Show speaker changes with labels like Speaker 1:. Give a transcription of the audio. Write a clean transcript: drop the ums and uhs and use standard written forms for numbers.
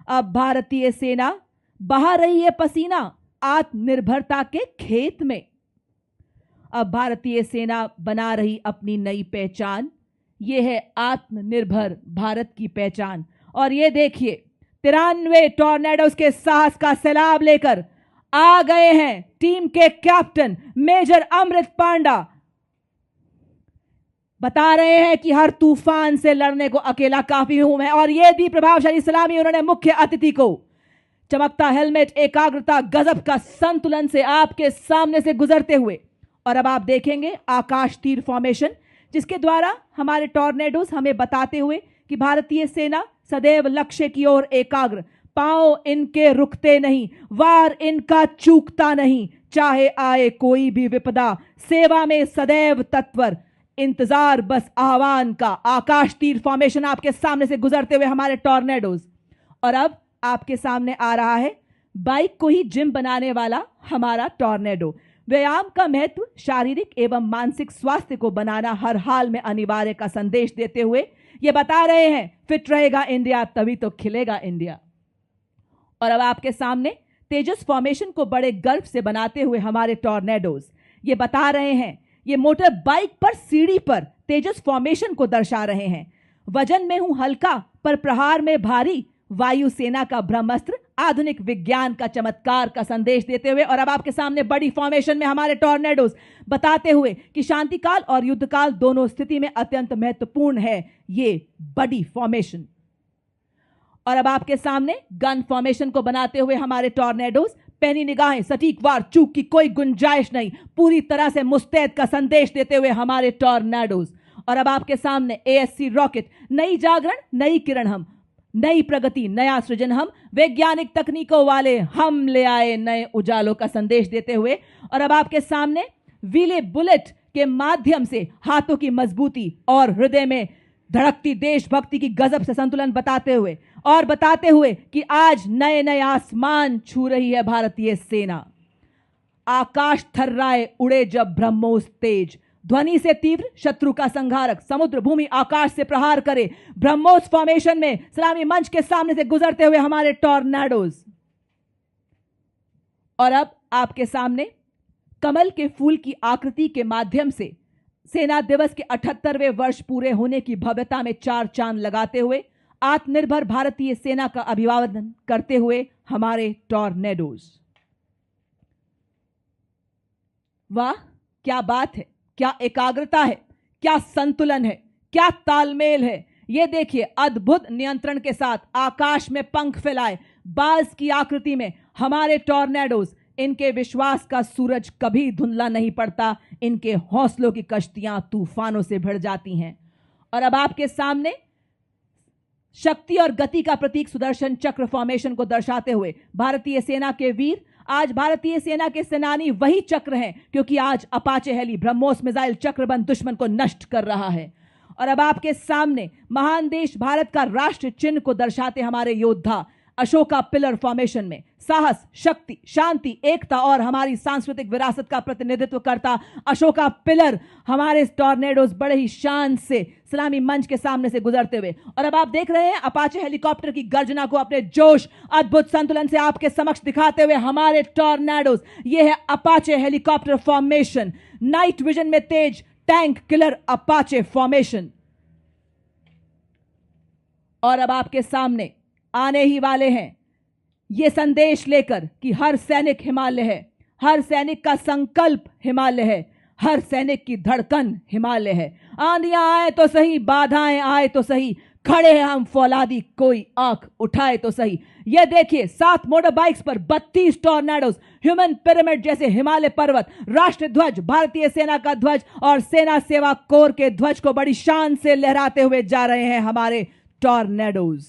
Speaker 1: अब भारतीय सेना बहा रही है पसीना आत्मनिर्भरता के खेत में। अब भारतीय सेना बना रही अपनी नई पहचान, यह है आत्मनिर्भर भारत की पहचान। और ये देखिए 93 टॉर्नेडोज के साहस का सैलाब लेकर आ गए हैं टीम के कैप्टन मेजर अमृत पांडा। बता रहे हैं कि हर तूफान से लड़ने को अकेला काफी हूं मैं। और यह दी प्रभावशाली सलामी उन्होंने मुख्य अतिथि को। चमकता हेलमेट, एकाग्रता, गजब का संतुलन से आपके सामने से गुजरते हुए। और अब आप देखेंगे आकाश तीर फॉर्मेशन, जिसके द्वारा हमारे टॉर्नेडोज हमें बताते हुए कि भारतीय सेना सदैव लक्ष्य की ओर एकाग्र, पांव इनके रुकते नहीं, वार इनका चूकता नहीं, चाहे आए कोई भी विपदा, सेवा में सदैव तत्पर, इंतजार बस आह्वान का। आकाश तीर फॉर्मेशन आपके सामने से गुजरते हुए हमारे टॉर्नेडोज। और अब आपके सामने आ रहा है बाइक को ही जिम बनाने वाला हमारा टॉर्नेडो। व्यायाम का महत्व शारीरिक एवं मानसिक स्वास्थ्य को बनाना हर हाल में अनिवार्य का संदेश देते हुए ये बता रहे हैं फिट रहेगा इंडिया तभी तो खिलेगा इंडिया। और अब आपके सामने तेजस फॉर्मेशन को बड़े गर्व से बनाते हुए हमारे टॉर्नेडोज ये बता रहे हैं, ये मोटर बाइक पर सीढ़ी पर तेजस फॉर्मेशन को दर्शा रहे हैं। वजन में हूं हल्का पर प्रहार में भारी, वायुसेना का ब्रह्मास्त्र, आधुनिक विज्ञान का चमत्कार का संदेश देते हुए। और अब आपके सामने बड़ी फॉर्मेशन में हमारे टॉर्नेडोज बताते हुए कि शांतिकाल और युद्धकाल दोनों स्थिति में अत्यंत महत्वपूर्ण है ये बड़ी फॉर्मेशन। और अब आपके सामने गन फॉर्मेशन को बनाते हुए हमारे टॉर्नेडोज, पैनी निगाहें, सटीक वार, चूक की कोई गुंजाइश नहीं, पूरी तरह से मुस्तैद का संदेश देते हुए हमारे टॉर्नेडोज। और अब आपके सामने ASC रॉकेट, नई जागरण, नई किरण हम, नई प्रगति, नया सृजन हम, वैज्ञानिक तकनीकों वाले हम ले आए नए उजालों का संदेश देते हुए। और अब आपके सामने व्हीले बुलेट के माध्यम से हाथों की मजबूती और हृदय में धड़कती देशभक्ति की गजब से संतुलन बताते हुए और बताते हुए कि आज नए नए आसमान छू रही है भारतीय सेना। आकाश थर्राए उड़े जब ब्रह्मोस तेज, ध्वनि से तीव्र शत्रु का संहारक, समुद्र भूमि आकाश से प्रहार करे। ब्रह्मोस फॉर्मेशन में सलामी मंच के सामने से गुजरते हुए हमारे टॉर्नेडोज। और अब आपके सामने कमल के फूल की आकृति के माध्यम से सेना दिवस के 78वें वर्ष पूरे होने की भव्यता में चार चांद लगाते हुए आत्मनिर्भर भारतीय सेना का अभिवादन करते हुए हमारे टॉर्नेडोज। वाह क्या बात है, क्या एकाग्रता है, क्या संतुलन है, क्या तालमेल है। यह देखिए अद्भुत नियंत्रण के साथ आकाश में पंख फैलाए बाज की आकृति में हमारे टॉर्नेडोज। इनके विश्वास का सूरज कभी धुंधला नहीं पड़ता, इनके हौसलों की कश्तियां तूफानों से भिड़ जाती हैं। और अब आपके सामने शक्ति और गति का प्रतीक सुदर्शन चक्र फॉर्मेशन को दर्शाते हुए भारतीय सेना के वीर, आज भारतीय सेना के सेनानी वही चक्र हैं क्योंकि आज अपाचे हेली ब्रह्मोस मिसाइल चक्रबंद दुश्मन को नष्ट कर रहा है। और अब आपके सामने महान देश भारत का राष्ट्र चिन्ह को दर्शाते हमारे योद्धा अशोका पिलर फॉर्मेशन में साहस, शक्ति, शांति, एकता और हमारी सांस्कृतिक विरासत का प्रतिनिधित्व करता अशोका पिलर हमारे टॉर्नेडोज बड़े ही शान से सलामी मंच के सामने से गुजरते हुए। और अब आप देख रहे हैं अपाचे हेलीकॉप्टर की गर्जना को अपने जोश, अद्भुत संतुलन से आपके समक्ष दिखाते हुए हमारे टॉर्नेडोज। ये है Apache helicopter formation, night vision में तेज टैंक किलर अपाचे फॉर्मेशन। और अब आपके सामने आने ही वाले हैं ये संदेश लेकर कि हर सैनिक हिमालय है, हर सैनिक का संकल्प हिमालय है, हर सैनिक की धड़कन हिमालय है। आंधियां आए तो सही, बाधाएं आए तो सही, खड़े हैं हम फौलादी, कोई आंख उठाए तो सही। यह देखिए 7 मोटर बाइक्स पर 32 टॉर्नेडोज, ह्यूमन पिरामिड जैसे हिमालय पर्वत, राष्ट्र ध्वज, भारतीय सेना का ध्वज और सेना सेवा कोर के ध्वज को बड़ी शान से लहराते हुए जा रहे हैं हमारे टॉर्नेडोज।